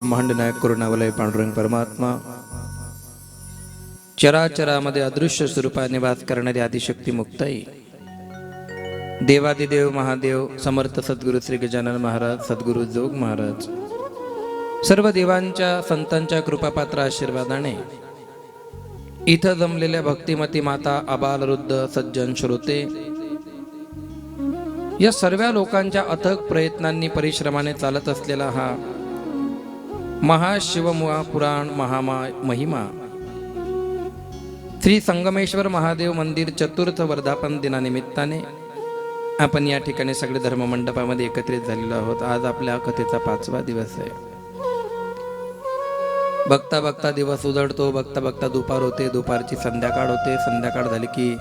महांडनायक करुणावलय पांडुरंग परमात्मा चराचरामध्ये अदृश्य स्वरूपात निवास करणारी आदिशक्ती मुक्ताई देवादिदेव महादेव समर्थ सद्गुरु श्री गजानन महाराज सद्गुरु जोग महाराज सर्व देवांच्या संतांच्या कृपापात्र आशीर्वादाने इथं जमलेल्या भक्तिमती माता अबाल वृद्ध सज्जन श्रोते या सर्व लोकांच्या अथक प्रयत्नांनी परिश्रमाने चालत असलेला हा महाशिवमुआ पुराण महिमा श्री संगमेश्वर महादेव मंदिर चतुर्थ वर्धापन दिनानिमित्ताने आपण या ठिकाणी सगळे धर्म मंडपामध्ये एकत्रित झालेलो आहोत. आज आपल्या कथेचा 5वा दिवस आहे. बघता बघता दिवस उजळतो, बघता बघता दुपार होते, दुपारची संध्याकाळ होते, संध्याकाळ झाली की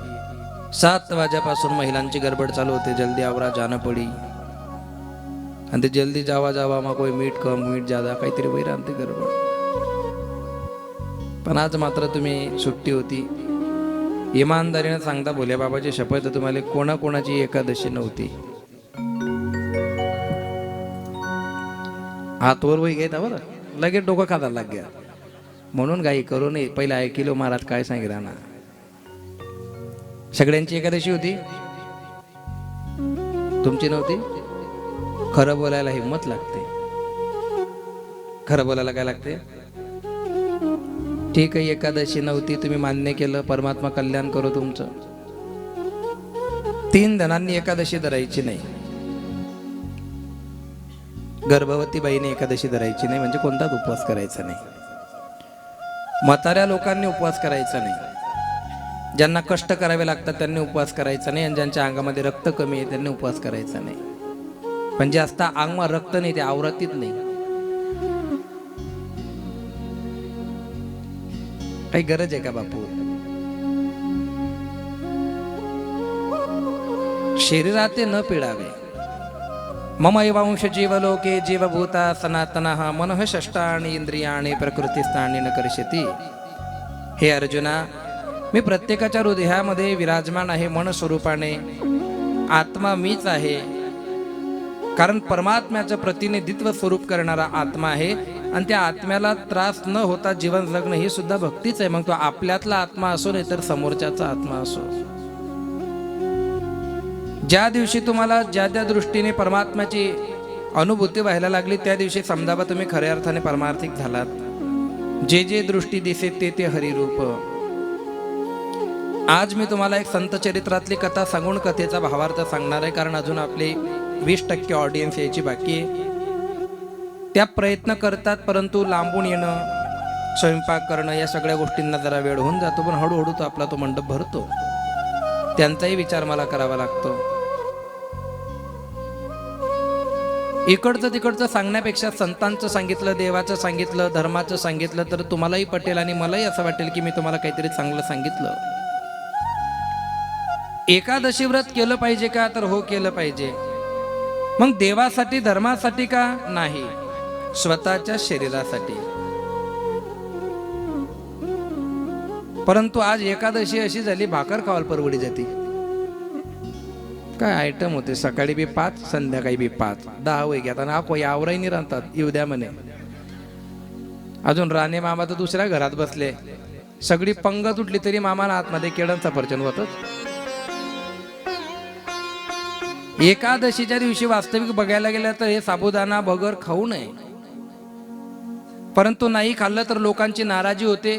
7 वाजेपासून महिलांची गडबड चालू होते. जल्दी आवरा जाना पडी आणि ते जल्दी जावा जावा मग कोई मीठ कम मीठ ज्यादा काहीतरी वैर आणते गडबड. पण आज मात्र तुम्ही सुट्टी होती. इमानदारीने सांगता भोले बाबाची शपथ तुम्हाला कोणाकोणाची एकादशी नव्हती. हातवर वही घेता बरं लगेच डोकं खायला लाग गया म्हणून काही करू नये. पहिले ऐकिलो महाराज काय सांगितलं ना. सगळ्यांची एकादशी होती, तुमची नव्हती. खरं बोलायला हिंमत लागते. खरं बोलायला काय लागते. ठीक आहे एकादशी नव्हती, तुम्ही मान्य केलं, परमात्मा कल्याण करो तुमचं. 3 जणांनी एकादशी धरायची नाही. गर्भवती बाईने एकादशी धरायची नाही म्हणजे कोणताच उपवास करायचा नाही. म्हाताऱ्या लोकांनी उपवास करायचा नाही. ज्यांना कष्ट करावे लागतात त्यांनी उपवास करायचा नाही. आणि ज्यांच्या अंगामध्ये रक्त कमी आहे त्यांनी उपवास करायचा नाही. पण जे असता अंगमा रक्त नाही ते आवरतीत नाही. काही गरज आहे का बापू. शरीराते न पिळावे. मम एवांश जीवलोके जीवभूता सनातनः मनः षष्ठाणि इंद्रियाणि प्रकृतिस्थानी न करिष्यति. हे अर्जुना, मी प्रत्येकाच्या हृदयामध्ये विराजमान आहे मन स्वरूपाने. आत्मा मीच आहे, कारण परमात्म्याचं प्रतिनिधित्व स्वरूप करणारा आत्मा आहे. आणि त्या आत्म्याला त्रास न होता जीवन जगणं ही सुद्धा भक्तीच आहे. मग तो आपल्यातला आत्मा असो नाही तर समोरच्याचा आत्मा असो. ज्या दिवशी तुम्हाला ज्या त्या दृष्टीने परमात्म्याची अनुभूती व्हायला लागली त्या दिवशी समजावा तुम्ही खऱ्या अर्थाने परमार्थिक झालात. जे जे दृष्टी दिसे ते ते हरिरूप. आज मी तुम्हाला एक संत चरित्रातली कथा सांगून कथेचा भावार्थ सांगणार आहे, कारण अजून आपले 20% ऑडियन्स यायची बाकी आहे. त्या प्रयत्न करतात परंतु लांबून येणं, स्वयंपाक करणं या सगळ्या गोष्टींना जरा वेळ होऊन जातो. पण हळूहळू तो आपला तो मंडप भरतो. त्यांचाही विचार मला करावा लागतो. इकडचं तिकडचं सांगण्यापेक्षा संतांचं सांगितलं, देवाचं सांगितलं, धर्माचं सांगितलं तर तुम्हालाही पटेल आणि मलाही असं वाटेल की मी तुम्हाला काहीतरी चांगलं सांगितलं. एकादशी व्रत केलं पाहिजे का, तर हो केलं पाहिजे. मग देवासाठी धर्मासाठी का नाही, स्वतःच्या शरीरासाठी. परंतु आज एकादशी अशी झाली भाकर खावायला परवडी जाते. काय आयटम होते, सकाळी बी 5 संध्याकाळी बी 5, 10 वय घ्या ना कोई आवराही नाही राहतात. येऊ द्या म्हणे. अजून राणे मामा तर दुसऱ्या घरात बसले. सगळी पंगत उठली तरी मामाला आतमध्ये केळं सफरचंद होतच. एकादशीच्या दिवशी वास्तविक बघायला गेलं तर हे साबुदाणा भगर खाऊ नये. परंतु नाही खाल्लं तर लोकांची नाराजी होते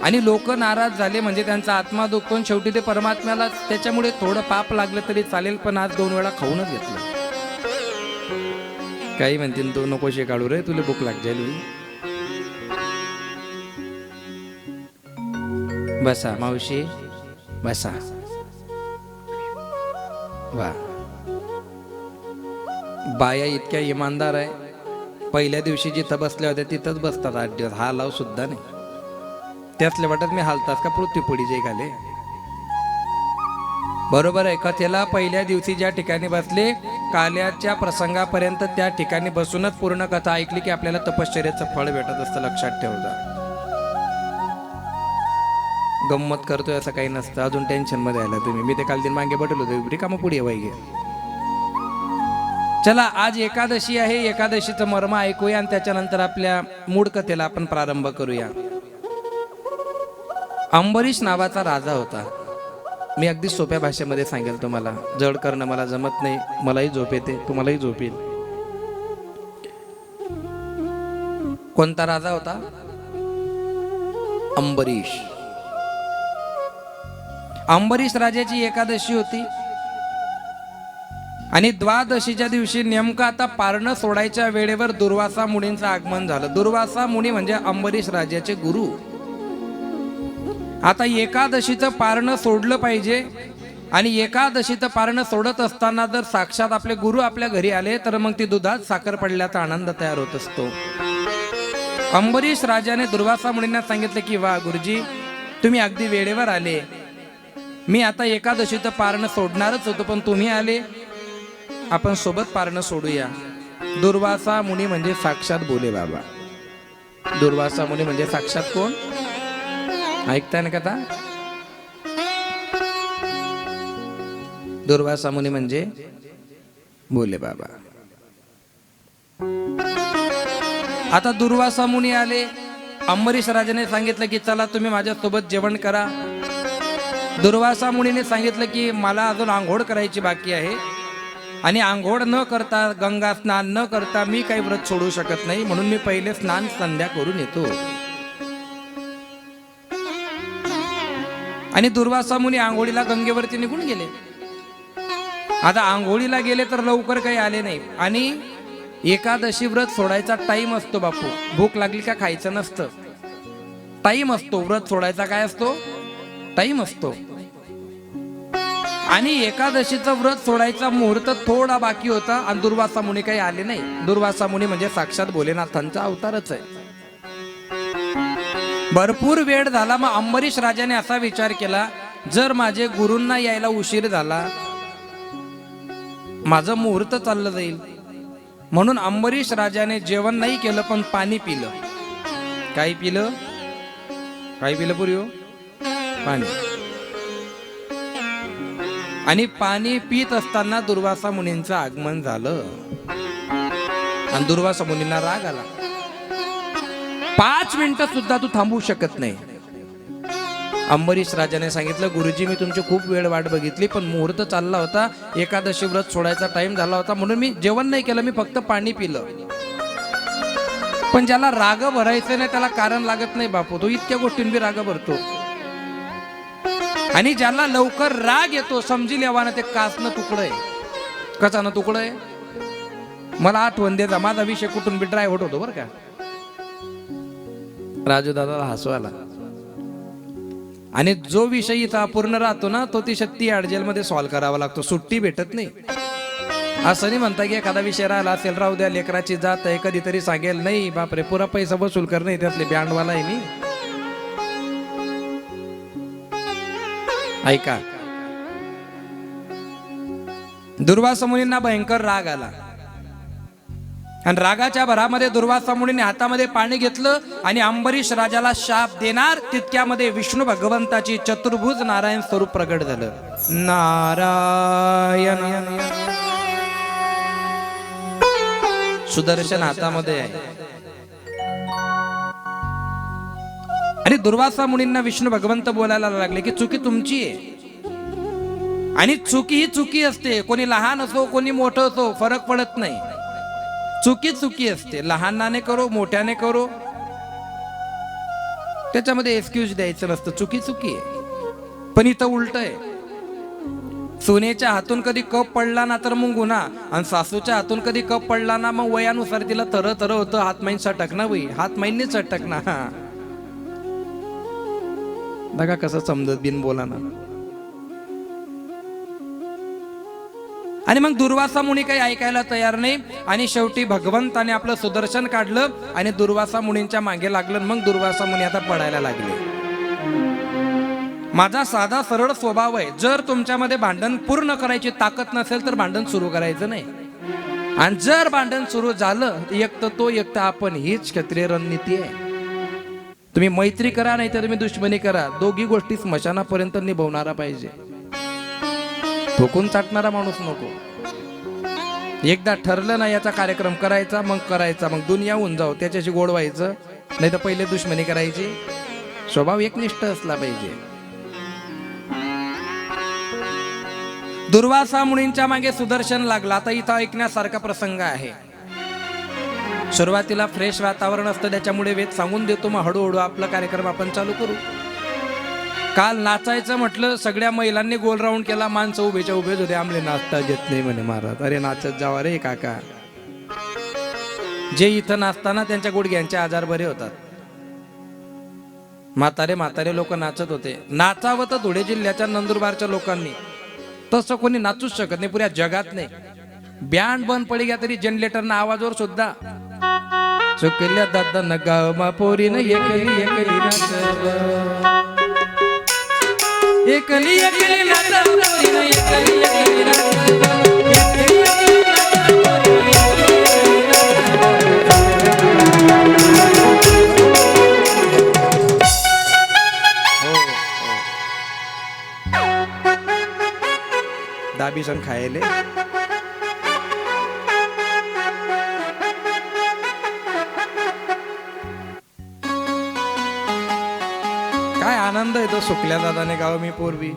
आणि लोक नाराज झाले म्हणजे त्यांचा आत्मा दुखतो. शेवटी ते परमात्म्याला त्याच्यामुळे थोडं पाप लागलं तरी चालेल, पण आज 2 वेळा खाऊनच घेतलं. काही म्हणतील तो नकोशे काढू रे, तुला भूक लाग जाईल. बसा मावशी बसा. वा, बाया इतक्या इमानदार आहे. पहिल्या दिवशी जिथं बसल्या होत्या तिथंच बसतात 8 दिवस. हा लाव सुद्धा नाही. त्यातल्या वाटत मी हालतास का पृथ्वी पडी जे घाले. बरोबर आहे. कथेला पहिल्या दिवशी ज्या ठिकाणी बसले काल्याच्या प्रसंगापर्यंत त्या ठिकाणी बसूनच पूर्ण कथा ऐकली की आपल्याला तपश्चर्याचं फळ भेटत असतं. लक्षात ठेवता. गंमत करतोय असं काही नसतं. अजून टेन्शन मध्ये आला तुम्ही. मी ते काल दिन मागे बटल होतो रिकामा पुढे वाई गे. चला, आज एकादशी आहे. एकादशीचं मर्म ऐकूया आणि त्याच्यानंतर आपल्या मूळ कथेला आपण प्रारंभ करूया. अंबरीश नावाचा राजा होता. मी अगदी सोप्या भाषेमध्ये सांगेल तुम्हाला, जड करणं मला जमत नाही. मलाही झोप येते, तुम्हालाही झोप येईल. कोणता राजा होता? अंबरीश. अंबरीश राजाची एकादशी होती आणि द्वादशीच्या दिवशी नेमकं आता पारणं सोडायच्या वेळेवर दुर्वासा मुनींचं आगमन झालं. दुर्वासा मुनी म्हणजे अंबरीश राजाचे गुरु. आता एकादशीचं पारणं सोडलं पाहिजे आणि एकादशीचं पारणं सोडत असताना जर साक्षात आपले गुरु आपल्या घरी आले तर मग ती दुधात साखर पडल्याचा आनंद तयार होत असतो. अंबरीश राजाने दुर्वासा मुनींना सांगितलं की वा गुरुजी, तुम्ही अगदी वेळेवर आले. मी आता एकादशीचं पारणं सोडणारच होतो, पण तुम्ही आले, आपण सोबत पारणं सोडूया. दुर्वासा मुनी म्हणजे साक्षात भोले बाबा. दुर्वासा मुनी म्हणजे साक्षात कोण? ऐकताय ना कथा? दुर्वासा मुनी म्हणजे भोले बाबा. आता दुर्वासा मुनी आले. अंबरीश राजाने सांगितलं की चला तुम्ही माझ्यासोबत जेवण करा. दुर्वासा मुनीने सांगितलं की मला अजून आंघोळ करायची बाकी आहे आणि आंघोळ न करता, गंगा स्नान न करता मी काही व्रत सोडू शकत नाही, म्हणून मी पहिले स्नान संध्या करून येतो. आणि दुर्वासा मुनी आंघोळीला गंगेवरती निघून गेले. आता आंघोळीला गेले तर लवकर काही आले नाही आणि एकादशी व्रत सोडायचा टाइम असतो बापू. भूक लागली का खायचं नसतं, टाइम असतो. व्रत सोडायचा काय असतो? टाइम असतो. आणि एकादशीचं व्रत सोडायचा मुहूर्त थोडा बाकी होता आणि दुर्वासा मुनी काही आले नाही. दुर्वासा मुनी म्हणजे साक्षात भोलेनाथांचा अवतारच आहे. भरपूर वेळ झाला. मग अंबरीश राजाने असा विचार केला, जर माझे गुरूंना यायला उशीर झाला, माझं मुहूर्त चाललं जाईल. म्हणून अंबरीश राजाने जेवण नाही केलं, पण पाणी पिलं. काय पिलं? काय पिलं पुरी हो? पाणी. आणि पाणी पित असताना दुर्वासा मुनींचं आगमन झालं आणि दुर्वासा मुनींना राग आला. 5 मिनिटं सुद्धा तू थांबू शकत नाही. अंबरीश राजाने सांगितलं, गुरुजी मी तुमची खूप वेळ वाट बघितली, पण मुहूर्त चालला होता, एकादशी व्रत सोडायचा टाइम झाला होता, म्हणून मी जेवण नाही केलं, मी फक्त पाणी पिलं. पण ज्याला राग भरायचं नाही त्याला कारण लागत नाही बापू. तो इतक्या गोष्टींनी राग भरतो. आणि ज्याला लवकर राग येतो, समजील यावाना ते कासनं तुकडं आहे. कचानं तुकडं आहे? मला आठवण देता, माझा विषय कुठून बी ड्रायव्हर्ट होतो बरं का. राजू दादाला हसू आला. आणि जो विषय इथं अपूर्ण राहतो ना, तो ती 36 जेलमध्ये सॉल्व्ह करावा लागतो. सुट्टी भेटत नाही. असं नाही म्हणता की एखादा विषय राहिला असेल, राहू द्या, लेकराची जात आहे, कधीतरी सांगेल. नाही बापरे, पुरा पैसा वसूल कर, नाही त्यातले बँडवाला आहे मी. ऐका, दुर्वासा मुनींना भयंकर राग आला आणि रागाच्या भरामध्ये दुर्वासा मुनीने हातामध्ये पाणी घेतलं आणि अंबरीश राजाला शाप देणार तितक्यामध्ये विष्णू भगवंताची चतुर्भुज नारायण स्वरूप प्रगट झालं. नारायण सुदर्शन हातामध्ये आहे. आणि दुर्वासा मुनींना विष्णू भगवंत बोलायला लागले की चुकी तुमची आहे आणि चुकी ही चुकी असते. कोणी लहान असो, कोणी मोठं असो, फरक पडत नाही. चुकी चुकी असते. लहानाने करो, मोठ्याने करो, त्याच्यामध्ये एक्सक्यूज द्यायचं नसतं. चुकी चुकी आहे. पण इथं उलट आहे. सुनेच्या हातून कधी कप पडला ना तर मग गुन्हा, आणि सासूच्या हातून कधी कप पडला ना मग वयानुसार तिला तर तर होतं. हात माईन सटक ना बाई, हात माईननी सटक ना. बघा कसं समजत बिन बोला ना. आणि मग दुर्वासा मुनी काही ऐकायला तयार नाही आणि शेवटी भगवंताने आपलं सुदर्शन काढलं आणि दुर्वासा मुनींच्या मागे लागलं. मग दुर्वासा मुनी आता पडायला लागले. माझा साधा सरळ स्वभाव आहे, जर तुमच्यामध्ये भांडण पूर्ण करायची ताकद नसेल तर भांडण सुरू करायचं नाही. आणि जर भांडण सुरू झालं एक तर तो, एक तर आपण, हीच क्षत्रिय रणनीती आहे. तुम्ही मैत्री करा नाही तर तुम्ही दुश्मनी करा, दोघी गोष्टी स्मशानापर्यंत निभवणारा पाहिजे. ठोकून चाटणारा माणूस नको. एकदा ठरलं ना याचा कार्यक्रम करायचा मग दुनिया होऊन जाऊ, त्याच्याशी गोड व्हायचं, नाही तर पहिले दुश्मनी करायची. स्वभाव एकनिष्ठ असला पाहिजे. दुर्वासा मुनींच्या मागे सुदर्शन लागला. आता इथं ऐकण्यासारखा प्रसंग आहे. सुरुवातीला फ्रेश वातावरण असतं, त्याच्यामुळे वेद सांगून देतो, मग हळूहळू आपला कार्यक्रम आपण चालू करू. काल नाचायचं म्हटलं, सगळ्या महिलांनी गोल राऊंड केला, माणसं उभेच्या उभेच होते. आमले नाचता येत नाही म्हणे महाराज. अरे नाचत जावा रे काका. जे इथं नाचताना त्यांच्या गुडघ्यांचे आजार बरे होतात. म्हातारे लोक नाचत होते. नाचावं तर धुळे जिल्ह्याच्या नंदुरबारच्या लोकांनी, तसं कोणी नाचूच शकत नाही पुऱ्या जगात नाही. बँड बंद पडी घ्या तरी जनरेटरना आवाजवर सुद्धा चुकल्या दादा न गाव पोरीनं एकली एकली नाचव, एकली एकली नाचव पोरीनं एकली एकली नाचव. दाबी सण खायले काय आनंद येतो. सुकल्या दादाने गाव मी पोरबी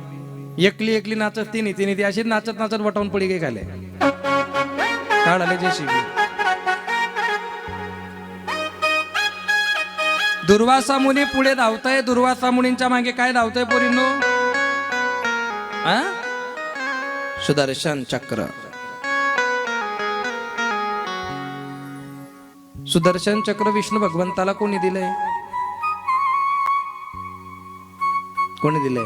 एकली एकली नाचत तिने ती अशीच नाचत नाचत वटावून पडी गे खाले काढाले जे शिबी. दुर्वासा मुनी पुढे धावताय. दुर्वासा मुनींच्या मागे काय धावताय पोरींनो? सुदर्शन चक्र. सुदर्शन चक्र विष्णू भगवंताला कोणी दिलंय? कोणी दिलंय?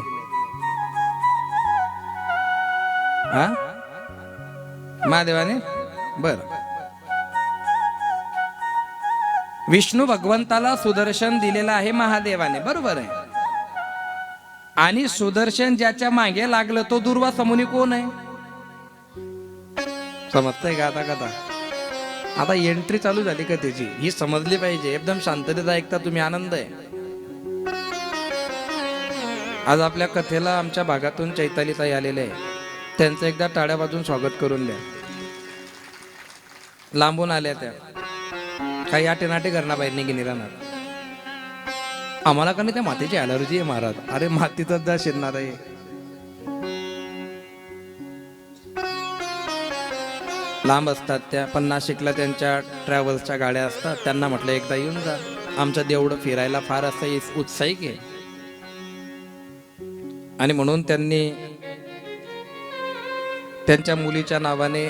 महादेवाने. बर, विष्णू भगवंताला सुदर्शन दिलेलं आहे महादेवाने, बरोबर आहे. आणि सुदर्शन ज्याच्या मागे लागलं तो दुर्वासा मुनी कोण आहे? समजतंय का आता? कथा आता एंट्री चालू झाली का त्याची, ही समजली पाहिजे. एकदम शांततेत ऐकता तुम्ही, आनंद आहे. आज आपल्या कथेला आमच्या भागातून चैतालीताई आलेले आहे. त्यांचं एकदा टाळ्या वाजून स्वागत करून द्या. लांबून आल्या त्या, काही आटेनाटे घरणा बाहेर निघे राहणार. आम्हाला का नाही त्या मातीची ॲलर्जी आहे महाराज. अरे मातीतच जा शिरणार आहे. लांब असतात त्या. 50 त्यांच्या ट्रॅव्हल्सच्या गाड्या असतात. त्यांना म्हटलं एकदा येऊन जा, आमचं देवढं फिरायला फार असं उत्साहिक आहे. आणि म्हणून त्यांनी त्यांच्या मुलीच्या नावाने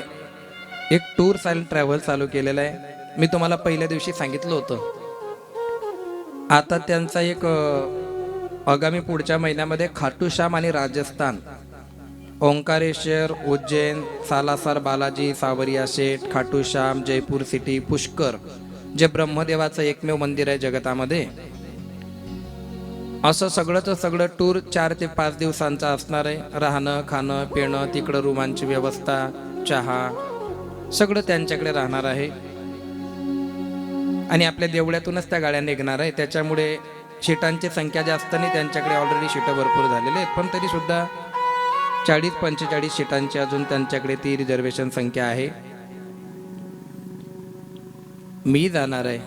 एक टूर्स अँड ट्रॅव्हल चालू केलेलं आहे. मी तुम्हाला पहिल्या दिवशी सांगितलं होतं. आता त्यांचा एक आगामी पुढच्या महिन्यामध्ये खाटू श्याम आणि राजस्थान, ओंकारेश्वर, उज्जैन, सालासर बालाजी, सावरिया शेठ, खाटू श्याम, जयपूर सिटी, पुष्कर, जे ब्रह्मदेवाचं एकमेव मंदिर आहे जगतामध्ये, असं सगळं टूर 4 ते 5 दिवसांचा असणार आहे. राहणं खाणं पिणं, तिकडं रूमांची व्यवस्था, चहा, सगळं त्यांच्याकडे राहणार आहे. आणि आपल्या देवळ्यातूनच त्या गाड्या निघणार आहे. त्याच्यामुळे सीटांची संख्या जास्त नाही, त्यांच्याकडे ऑलरेडी सीटं भरपूर झालेले आहेत. पण तरी सुद्धा 40-45 सीटांची अजून त्यांच्याकडे ती रिझर्वेशन संख्या आहे. मी जाणार आहे.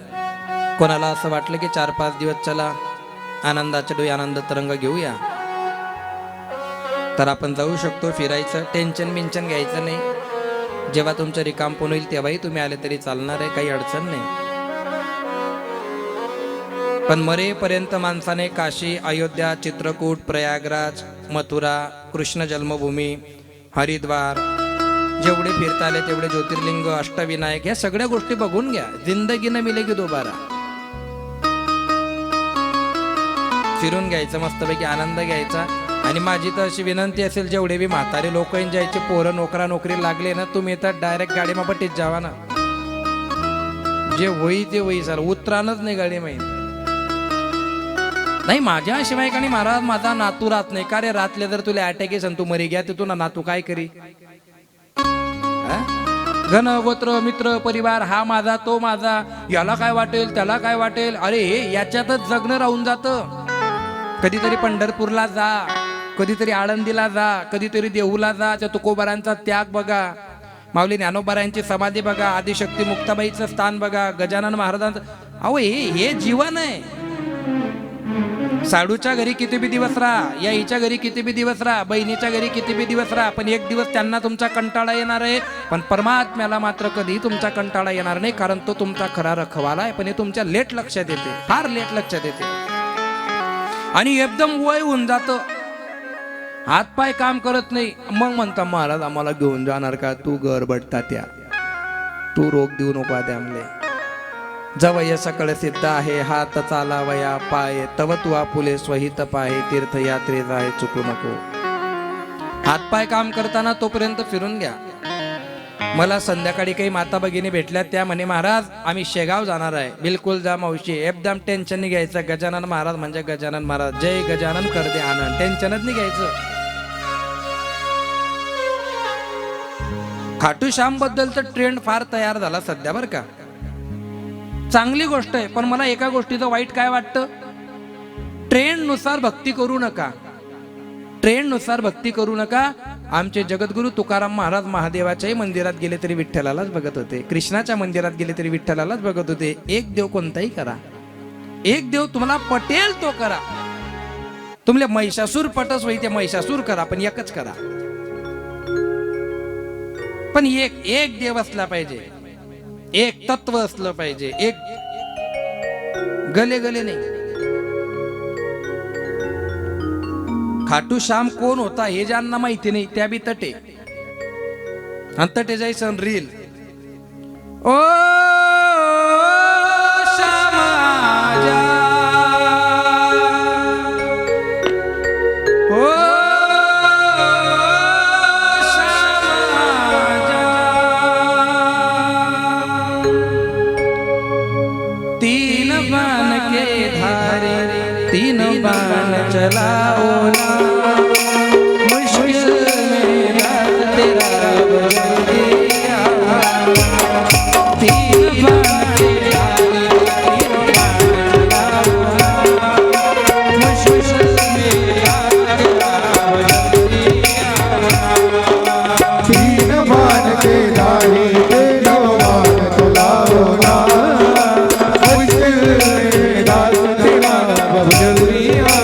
कोणाला असं वाटलं की 4-5 दिवस चला आनंदाच्या डोई आनंद तरंग घेऊया, तर आपण जाऊ शकतो. फिरायचं, टेन्शन मिंशन घ्यायचं नाही. जेव्हा तुमचं रिकामपण होईल तेव्हाही तुम्ही आले तरी चालणार आहे, काही अडचण नाही. पण मरेपर्यंत माणसाने काशी, अयोध्या, चित्रकूट, प्रयागराज, मथुरा, कृष्ण जन्मभूमी, हरिद्वार, जेवढे फिरता आले तेवढे ज्योतिर्लिंग, अष्टविनायक, या सगळ्या गोष्टी बघून घ्या. जिंदगी न मिलेगी दोबारा. फिरून घ्यायचं, मस्तपैकी आनंद घ्यायचा. आणि माझी तर अशी विनंती असेल, जेवढे बी म्हातारे लोक ज्याचे पोरं नोकरी लागले ना, तुम्ही तर डायरेक्ट गाडी पट्टीत जावा ना. जे होई ते होई, सर उतरानच नाही गाडी माहीत नाही. माझ्याशिवाय का नाही महाराज माझा नातू राहत नाही का रे? रातले जर तुला अटॅक येसन तू मरी घ्या, तिथून नातू काय करी? घन गोत्र मित्र परिवार, हा माझा तो माझा, याला काय वाटेल त्याला काय वाटेल. अरे याच्यातच जगणं राहून जातं. कधीतरी पंढरपूरला जा, कधीतरी आळंदीला जा, कधीतरी देहूला जा, त्या तुकोबारांचा त्याग बघा. माऊली ज्ञानोबारायांची समाधी बघा, आदिशक्ती मुक्ताबाईचं स्थान बघा, गजानन महाराजांचं. अहो हे जीवन आहे. साडूच्या घरी किती बी दिवस राहा, या हिच्या घरी किती बी दिवस राहा, बहिणीच्या घरी किती बी दिवस राहा, पण एक दिवस त्यांना तुमचा कंटाळा येणार आहे. पण परमात्म्याला मात्र कधी तुमचा कंटाळा येणार नाही, कारण तो तुमचा खरा रखवाला आहे. पण हे तुमच्या लेट लक्षात येते, फार लेट लक्षात येते. आणि एकदम वय होऊन जातं, हातपाय काम करत नाही. मग म्हणता महाराज आम्हाला घेऊन जाणार का? तू घर बटता त्या, तू रोग देऊ नको त्यामले. जवय सकळ सिद्ध आहे, हात चालावया पाय, तव तू आपुले स्वहित पाहे, तीर्थयात्रे जाय चुकू नको. हातपाय काम करताना तोपर्यंत फिरून घ्या. मला संध्याकाळी काही माता भगिनी भेटल्या, त्या म्हणे महाराज आम्ही शेगाव जाणार आहे. बिलकुल जा मावशी, एकदम टेन्शन नाही घ्यायचं. गजानन महाराज म्हणजे गजानन महाराज, जय गजानन कर दे आनंद, टेन्शनच नाही घ्यायचं. खाटू श्याम बद्दलचा ट्रेंड फार तयार झाला सध्या बरं का. चांगली गोष्ट आहे, पण मला एका गोष्टीचं वाईट काय वाटतं, ट्रेंड नुसार भक्ती करू नका. ट्रेंड नुसार भक्ती करू नका. आमचे जगद्गुरु तुकाराम महाराज महादेवाच्याही मंदिरात गेले तरी विठ्ठलालाच बघत होते, कृष्णाच्या मंदिरात गेले तरी विठ्ठलालाच बघत होते. एक देव कोणताही करा, एक देव तुम्हाला पटेल तो करा. तुम्हाला महिषासूर पटस होई ते महिषासूर करा, पण एकच करा. पण एक देव असला पाहिजे, एक तत्व असलं पाहिजे, एक गले गले नाही. खाटू श्याम कोण होता हे ज्यांना माहिती नाही त्या बी तटे, आणि तटे जायचं रील. ओ श्यामाजा, ओ श्यामाजा, तीन बाण के धारे, तीन बाण चलाओ ना, मुश्किल में रात तेरा बदलिया. तीन बाण के धारे, तीन बाण चलाओ ना, मुश्किल में रात तेरा बदलिया. तीन बाण के धारे, तीन बाण चलाओ ना, मुश्किल में रात तेरा बदलिया.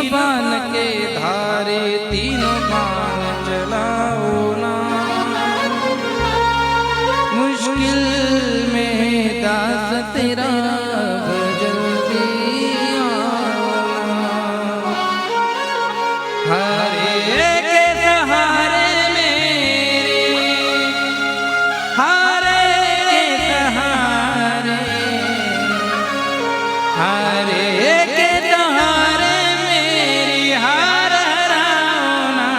बाण के धारे तीन बाण चलाओ ना, मुश्किल में दास तेरा जल्दी आना, हरे के सहारे मेरे, हरे के सहारे, हरे के सहारे मेरी हार हराना,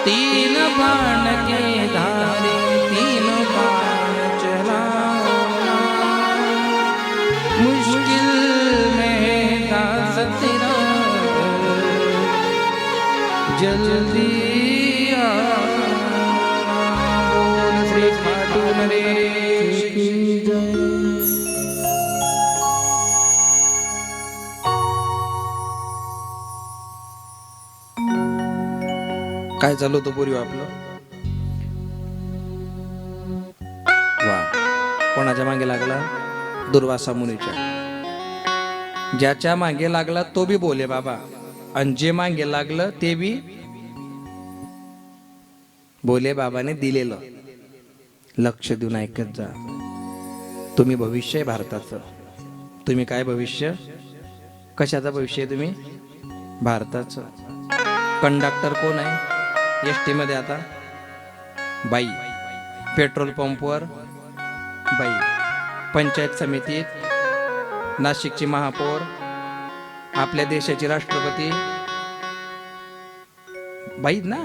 तीन बाण के धारे तीन बाण चलाना, मुश्किल में दास तेरा जल्दी आना। बोल श्री खाटू नरेश की जय। काय चालू होतं पूर्वी आपलं? वा, कोणाच्या मागे लागला? दुर्वासा मुनीच्या. ज्याच्या मागे लागला तो बी बोले बाबा, आणि जे मागे लागलं ते बी बोले बाबाने दिलेलं. लक्ष देऊन ऐकत जा. तुम्ही भविष्य आहे भारताचं. तुम्ही काय भविष्य? कशाचं भविष्य आहे तुम्ही? भारताचं. कंडक्टर कोण आहे एसटी मध्ये आता? बाई. पेट्रोल पंपवर बाई. पंचायत समितीत नाशिकची महापौर, आपल्या देशाची राष्ट्रपती बाई ना.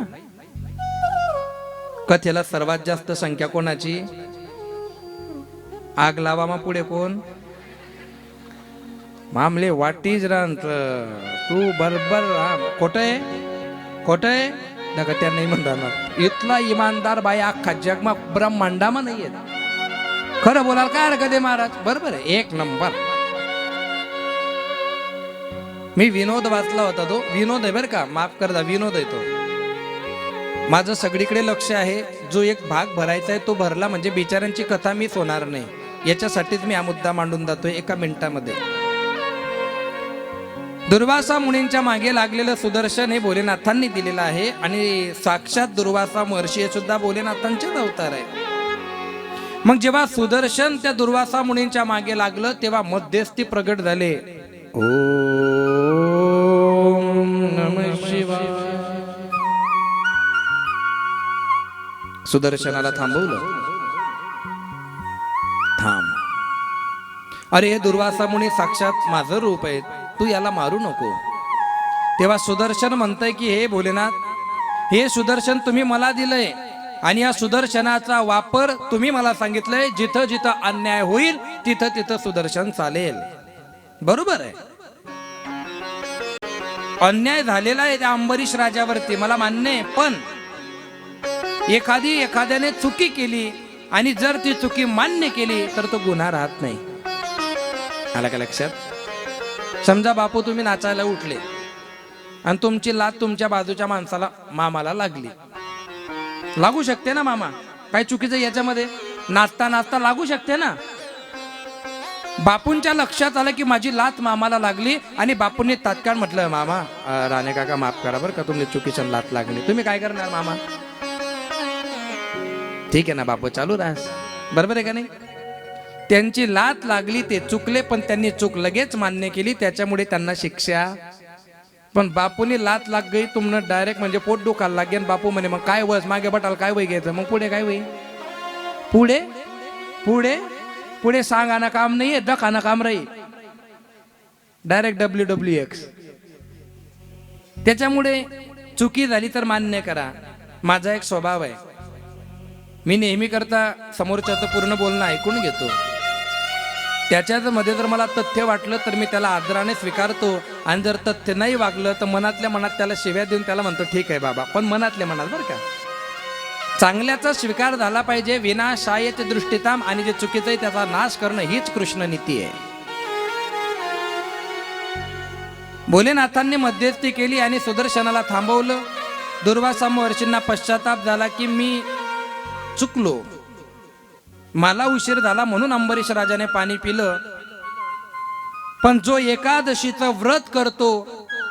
कथेला सर्वात जास्त संख्या कोणाची? आग लावा मग पुढे कोण? मामले वाटीज रांत तू बरोबर खोट आहे, खोट आहे नका त्या नाही म्हणणार. इथला इमानदार बाई अख्खा जगमा ब्रह्मांडामा नाही येत. खरं बोलाल काय हरकत आहे महाराज? बरोबर आहे, एक नंबर. मी विनोद वाचला होता, तो विनोद आहे बरं का, माफ करता, विनोद आहे तो. माझं सगळीकडे लक्ष आहे. जो एक भाग भरायचा आहे तो भरला म्हणजे बिचाऱ्यांची कथा मीच होणार नाही. याच्यासाठीच मी हा मुद्दा मांडून जातोय एका मिनिटामध्ये. दुर्वासा मुनींच्या मागे लागलेलं सुदर्शन हे भोलेनाथांनी दिलेलं आहे, आणि साक्षात दुर्वासा महर्षी हे सुद्धा भोलेनाथांचेच अवतार आहे. मग जेव्हा सुदर्शन त्या दुर्वासा मुनींच्या मागे लागलं तेव्हा मध्यस्थी प्रगट झाले. ओम नमः शिवाय. सुदर्शनाला थांबवलं. थांब, अरे हे दुर्वासा मुनी साक्षात माझं रूप आहे, तू याला मारू नको. तेव्हा सुदर्शन म्हणतंय की हे भोलेनाथ, हे सुदर्शन तुम्ही मला दिलंय, आणि या सुदर्शनाचा वापर तुम्ही मला सांगितलंय, जिथं जिथं अन्याय होईल तिथं तिथं सुदर्शन चालेल. बरोबर आहे, अन्याय झालेला आहे त्या अंबरीश राजावरती, मला मान्य आहे. पण एखाद्याने चुकी केली आणि जर ती चुकी मान्य केली तर तो गुन्हा राहत नाही. आला का लक्षात? समजा बापू तुम्ही नाचायला उठले आणि तुमची लात तुमच्या बाजूच्या माणसाला, मामाला लागली. लागू शकते ना मामा? काय चुकीचं याच्यामध्ये? नाचता नाचता लागू शकते ना. बापूंच्या लक्षात आलं की माझी लात मामाला लागली, आणि बापूंनी तात्काळ म्हटलं, मामा राणे काका माफ करा बरं का, तुमची चुकीची लात लागली. तुम्ही काय करणार मामा? ठीक आहे ना बापू, चालू राहस. बरोबर आहे का नाही? त्यांची लात लागली, ते चुकले, पण त्यांनी चूक लगेच मान्य केली, त्याच्यामुळे त्यांना शिक्षा. पण बापूने लात लाग गई, तुमनं डायरेक्ट म्हणजे पोट दुखायला लागेल. बापू म्हणे मग काय वस मागे बटाल काय वय घ्यायचं? मग पुढे काय वय? पुढे पुढे पुढे सांगाना काम नाहीये, दखाना काम राही. Direct WWX. त्याच्यामुळे चुकी झाली तर मान्य करा. माझा एक स्वभाव आहे, मी नेहमी करता समोरच्याचं पूर्ण बोलणं ऐकून घेतो. त्याच्याच मध्ये जर मला तथ्य वाटलं तर मी त्याला आदराने स्वीकारतो, आणि जर तथ्य नाही वागलं तर मनातल्या मनात त्याला शिव्या देऊन त्याला म्हणतो ठीक आहे बाबा, पण मनातल्या मनात बरं का. चांगल्याचा स्वीकार झाला पाहिजे, विनाशायच दृष्टीताम, आणि जे चुकीचं आहे त्याचा नाश करणं हीच कृष्ण नीती आहे. भोलेनाथांनी मध्यस्थी केली आणि सुदर्शनाला थांबवलं. दुर्वासा महर्षींना पश्चाताप झाला की मी चुकलो, मला उशीर झाला म्हणून अंबरीश राजाने पाणी पिलं. पण जो एकादशीचं व्रत करतो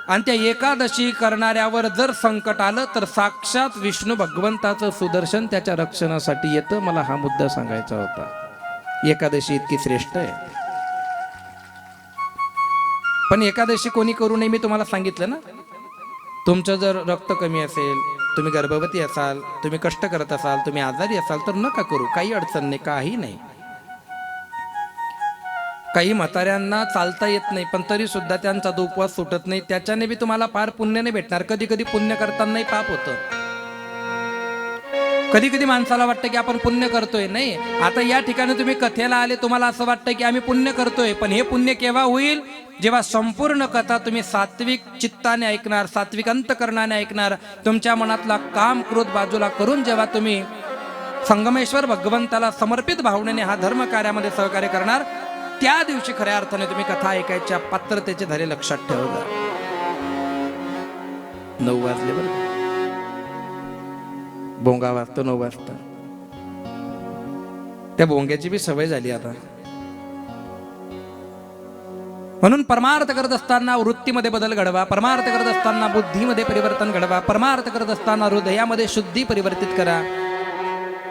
आणि त्या एकादशी करणाऱ्यावर जर संकट आलं तर साक्षात विष्णू भगवंताचं सुदर्शन त्याच्या रक्षणासाठी येतं. मला हा मुद्दा सांगायचा होता. एकादशी इतकी श्रेष्ठ आहे. पण एकादशी कोणी करू नये मी तुम्हाला सांगितलं ना. तुमचं जर रक्त कमी असेल, तुम्ही गर्भवती असाल, तुम्ही कष्ट करत असाल, तुम्ही आजारी असाल तर नका करू. काही अडचण नाही, काही नाही. काही म्हाताऱ्यांना चालता येत नाही पण तरी सुद्धा त्यांचा तो उपवास सुटत नाही. त्याच्याने बी तुम्हाला फार पुण्य नाही भेटणार. कधी कधी पुण्य करतानाही पाप होतं. कधी कधी माणसाला वाटतं की आपण पुण्य करतोय. नाही, आता या ठिकाणी तुम्ही कथेला आले, तुम्हाला असं वाटतं की आम्ही पुण्य करतोय, पण हे पुण्य केव्हा होईल? जेव्हा संपूर्ण कथा तुम्ही सात्विक चित्ताने ऐकणार, सात्विक अंतकरणाने ऐकणार, तुमच्या मनातला काम क्रोध बाजूला करून जेव्हा तुम्ही संगमेश्वर भगवंताला समर्पित भावनेने हा धर्म कार्यामध्ये सहकार्य करणार, त्या दिवशी खऱ्या अर्थाने तुम्ही कथा ऐकायच्या पात्रतेचे धरे लक्षात ठेवता. 9 वाजले बरं. भोंगा वाजतो 9 वाजता. त्या भोंग्याची बी सवय झाली आता. म्हणून परमार्थ करत असताना वृत्तीमध्ये बदल घडवा, परमार्थ करत असताना बुद्धीमध्ये परिवर्तन घडवा, परमार्थ करत असताना हृदयामध्ये शुद्धी परिवर्तित करा.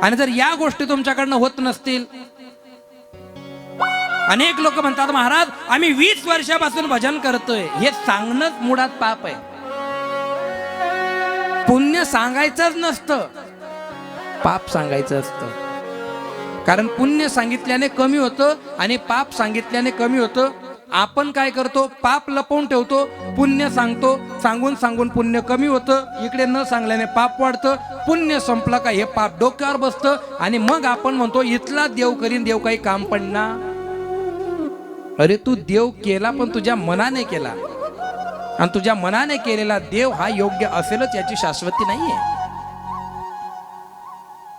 आणि जर या गोष्टी तुमच्याकडनं होत नसतील, अनेक लोक म्हणतात महाराज आम्ही 20 वर्षापासून भजन करतोय. हे सांगणंच मुळात पाप आहे. पुण्य सांगायचंच नसतं, पाप सांगायचं असतं. कारण पुण्य सांगितल्याने कमी होतं आणि पाप सांगितल्याने कमी होतं. आपण काय करतो? पाप लपवून ठेवतो, पुण्य सांगतो. सांगून सांगून पुण्य कमी होतं. इकडे न सांगल्याने पाप वाढतं. पुण्य संपलं का हे पाप डोक्यावर बसतं आणि मग आपण म्हणतो इथला देव करीन, देव काही काम पडणार. अरे तू देव केला पण तुझ्या मनाने केला, आणि तुझ्या मनाने केलेला देव हा योग्य असेलच याची शाश्वती नाहीये.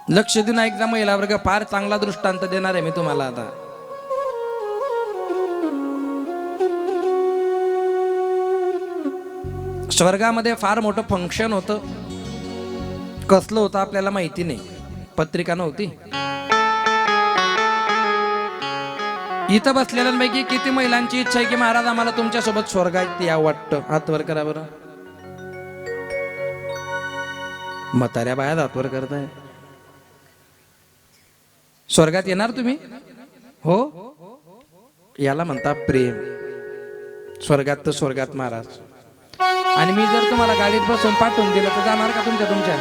लक्ष देऊन ऐकजा महिला वर्ग, फार चांगला दृष्टांत देणार आहे मी तुम्हाला आता. स्वर्गामध्ये फार मोठं फंक्शन होतं. कसलं होतं आपल्याला माहिती नाही, पत्रिका नव्हती. इथं बसलेल्यांपैकी किती महिलांची इच्छा आहे की महाराज आम्हाला तुमच्या सोबत स्वर्गात या वाटतं? हात वर करा बरं. म्हाताऱ्या बाया हात वर करताय. स्वर्गात येणार तुम्ही? हो, याला म्हणतात प्रेम. स्वर्गात तर स्वर्गात महाराज. आणि मी जर तुम्हाला गाडीत बसून पाठवून दिलं तर जाणार का तुमच्या?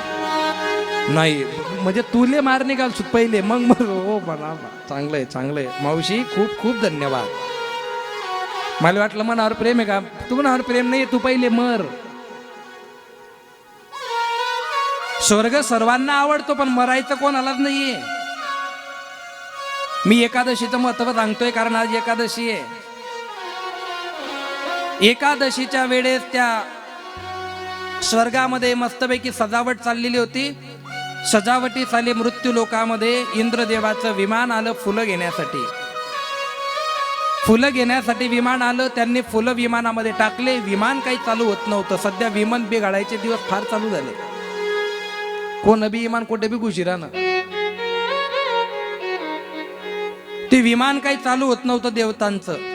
नाही. म्हणजे तुले मार निघाल पहिले मग हो म्हणा. चांगलंय चांगलंय मावशी, खूप खूप धन्यवाद. मला वाटलं मनावर प्रेम आहे का? तू मनावर प्रेम नाही, तू पहिले मर. स्वर्ग सर्वांना आवडतो पण मरायचं कोणालाच नाहीये. मी एकादशीचं महत्व सांगतोय कारण आज एकादशी आहे. एकादशीच्या वेळेस त्या स्वर्गामध्ये मस्तपैकी सजावट चाललेली होती. सजावटीखाली मृत्यू लोकामध्ये इंद्रदेवाचं विमान आलं फुलं घेण्यासाठी. फुलं घेण्यासाठी विमान आलं. त्यांनी फुलं विमानामध्ये टाकले. विमान काही चालू होत नव्हतं. सध्या विमान बिघाडायचे दिवस फार चालू झाले. कोण बी विमान कुठे बी घुशी ना. ते विमान काही चालू होत नव्हतं देवतांचं.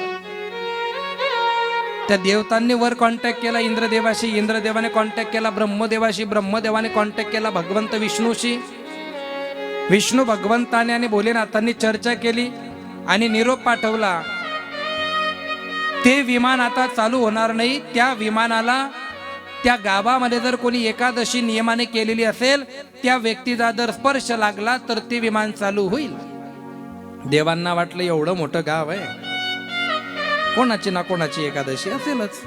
त्या देवतांनी वर कॉन्टॅक्ट केला इंद्रदेवाशी, इंद्रदेवाने कॉन्टॅक्ट केला ब्रह्मदेवाशी, ब्रह्मदेवाने कॉन्टॅक्ट केला भगवंत विष्णूशी. विष्णू भगवंताने आणि भोलेनाथांनी चर्चा केली आणि निरोप पाठवला. ते विमान आता चालू होणार नाही. त्या विमानाला त्या गावामध्ये जर कोणी एकादशी नियमाने केलेली असेल, त्या व्यक्तीचा जर स्पर्श लागला तर ते विमान चालू होईल. देवांना वाटलं एवढं मोठं गाव आहे, कोणाची ना कोणाची एकादशी असेलच.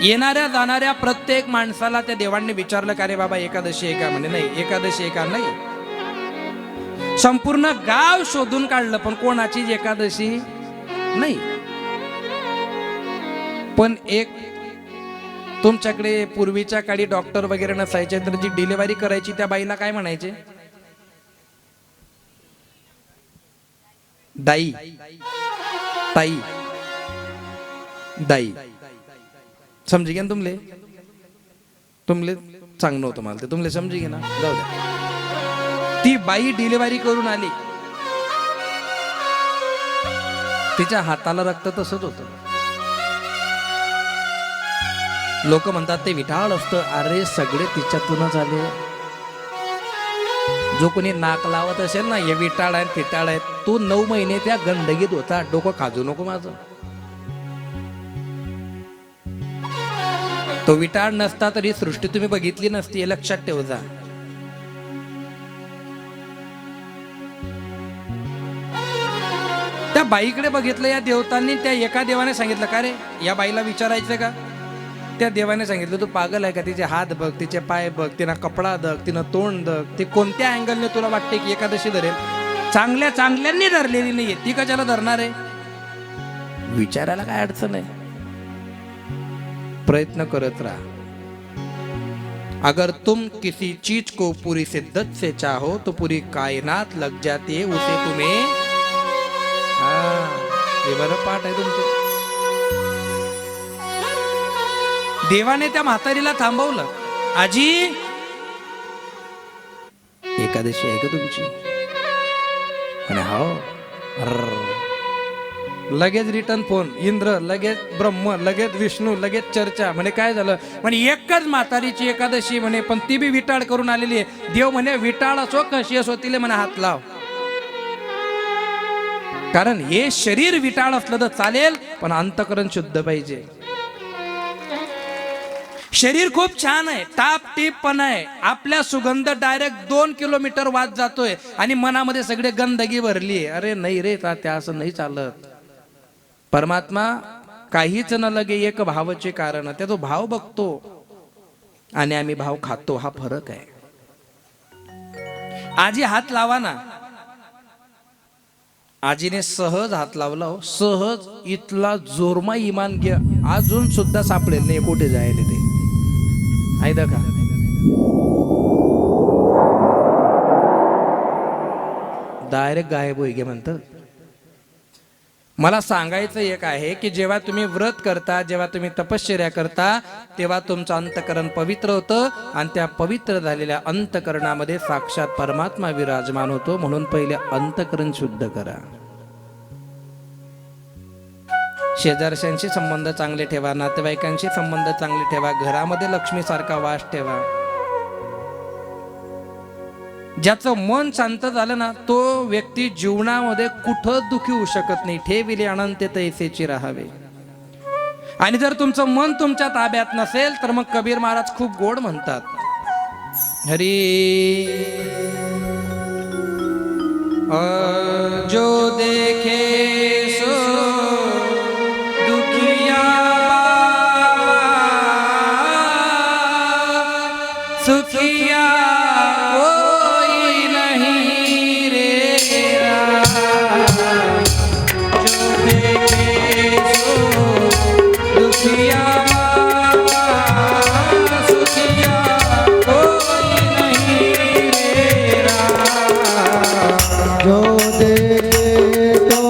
येणाऱ्या जाणाऱ्या प्रत्येक माणसाला त्या देवांनी विचारलं का रे बाबा एकादशी आहे का? म्हणे नाही. एकादशी आहे का? नाही. संपूर्ण गाव शोधून काढलं पण कोणाचीच एकादशी नाही. पण एक तुमच्याकडे पूर्वीच्या काळी डॉक्टर वगैरे नसायचे तर जी डिलिव्हरी करायची त्या बाईला काय म्हणायचे? दाई, ताई, दाई. समजी घ्या तुमले सांग नव्हतं मला ते. तुमले समजी घे ना, जाऊ द्या. ती बाई डिलिव्हरी करून आली. तिच्या हाताला रक्त तसंच होतं. लोक म्हणतात ते विटाळ असतं. अरे सगळे तिच्यातूनच आले. जो कोणी नाक लावत असेल ना, हे विटाळ आहेत फिटाळ आहेत, तो 9 महिने त्या गंडगीत होता. डोकं खाजू नको माझं. तो विटाळ नसता तरी सृष्टी तुम्ही बघितली नसती, हे लक्षात ठेवजा. त्या बाईकडे बघितलं या देवतांनी. त्या एका देवाने सांगितलं, का रे या बाईला विचारायचं का? त्या देवाने सांगितलं, तू पागल आहे का? तिचे हात बघ, तिचे पाय बघ, तिनं कपडा बघ, तिनं तोंड बघ. ते कोणत्या अँगलने तुला वाटते की एकादशी धरेल? चांगल्या चांगल्यांनी धरलेली नाहीये, ती कशाला धरणार आहे? विचारायला काय अडचण आहे? प्रयत्न करत राहा. अगर तुम किसी चीज को पूरी शिद्दत से चाहो तो पूरी कायनात लग जाती है उसे तुम्हें. हे बरं पाठ आहे तुमचे. देवाने त्या म्हातारीला थांबवलं. आजी एकादशी आहे का तुमची? म्हणे हो. लगेच रिटर्न फोन. इंद्र लगेच, ब्रह्म लगेच, विष्णू लगेच चर्चा. म्हणे काय झालं? म्हणे एकच म्हातारीची एकादशी म्हणे, पण ती बी विटाळ करून आलेली आहे. देव म्हणे विटाळ असो कशी असो तिले म्हणे हात लाव. कारण हे शरीर विटाळ असलं तर चालेल, पण अंतकरण शुद्ध पाहिजे. शरीर खूप छान आहे, टाप टीप पण आहे. आपल्या सुगंध डायरेक्ट 2 किलोमीटर वाद जातोय आणि मनामध्ये सगळे गंदगी भरली. अरे नाही रे त्या असं नाही चालत. परमात्मा काहीच न लगे एक भावाचे कारण, त्याचा भाव बघतो आणि आम्ही भाव खातो. हा फरक आहे. आजी हात लावा ना. आजीने सहज हात लावला. हो सहज. इथला जोरमा इमान घ्या, अजून सुद्धा सापडेल नाही कुठे जायला ते. ऐदा का डायरेक्ट गायब होई गे म्हणतात. मला सांगायचं एक आहे की जेव्हा तुम्ही व्रत करता, जेव्हा तुम्ही तपश्चर्या करता, तेव्हा तुमचं अंतकरण पवित्र होतं आणि त्या पवित्र झालेल्या अंतकरणामध्ये साक्षात परमात्मा विराजमान होतो. म्हणून पहिले अंतकरण शुद्ध करा. शेजारच्यांशी संबंध चांगले ठेवा, नातेवाईकांशी संबंध चांगले ठेवा, घरामध्ये लक्ष्मीसारखा वास ठेवा. ज्याचं मन शांत झालं ना, तो व्यक्ती जीवनामध्ये कुठं दुखी होऊ शकत नाही. ठेविले अनंत तैसेची राहावे. आणि जर तुमचं मन तुमच्या ताब्यात नसेल तर मग कबीर महाराज खूप गोड म्हणतात. हरी जो देखे सो दुखिया सुखिया कोई नहीं रे. जो देखे सो दुखिया सुखिया कोई नहीं रे. जो देखे तो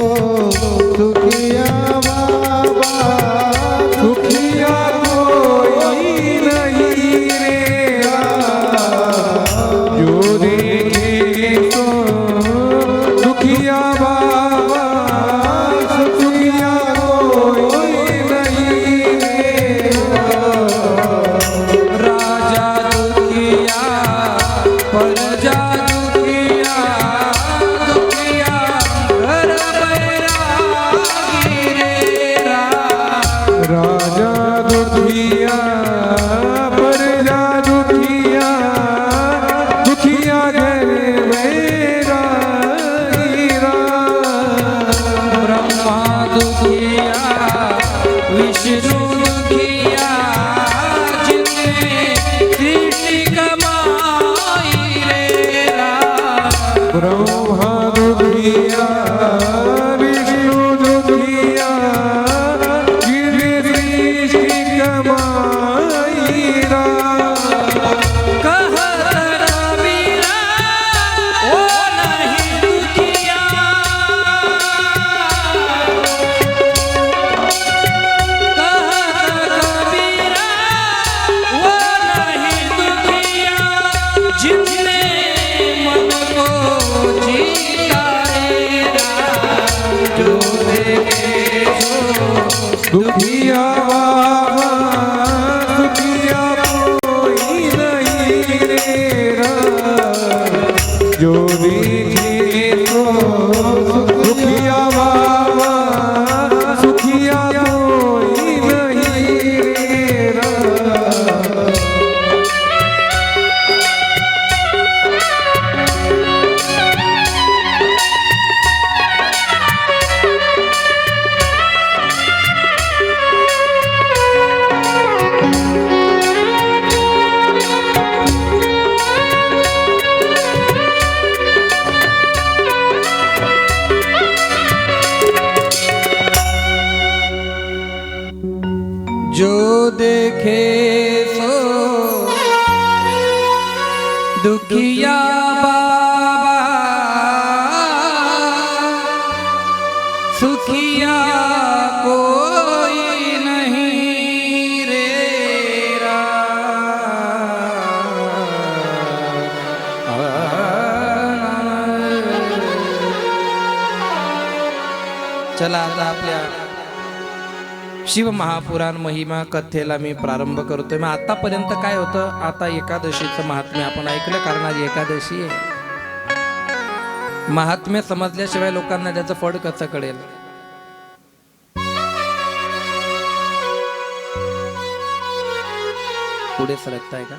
सुखिया बाबा, सुखिया कोई नहीं रे. जो देखे तो सुखिया बाबा, सुखिया कोई नहीं रे. राजा दुखिया प्रजा दुखिया, दुखिया घर बैरागी रे. राजा दुखिया प्रजा दुखिया, दुखिया घर मेरा हीरा. ब्रह्मा दुखिया विष्णु दुखिया, जिनने सृष्टि कमाई रे. ब्रह्मा दुखिया विष्णु दुखिया, गिरि सृष्टि कमाई रा. कहत रविरा ओ नहीं दुखिया, कहत रविरा ओ नहीं दुखिया, जिनने मन को जीता रे. जो देखे दुखिया बाबा सुखिया कोई नहीं रे जो दीजिए तो दुखिया बाबा सुखिया कोई नहीं रे जो देखे सो दुखिया बाबा सुखिया कोई नहीं रे चला आता आपल्या शिव महापुराण महिमा कथेला मी प्रारंभ करतोय. मग आतापर्यंत काय होतं, आता एकादशीचं महात्म्य आपण ऐकलं, कारण आज एकादशी आहे. महात्म्य समजल्याशिवाय लोकांना त्याचं फळ कसं कळेल. पुढे सरकताय का.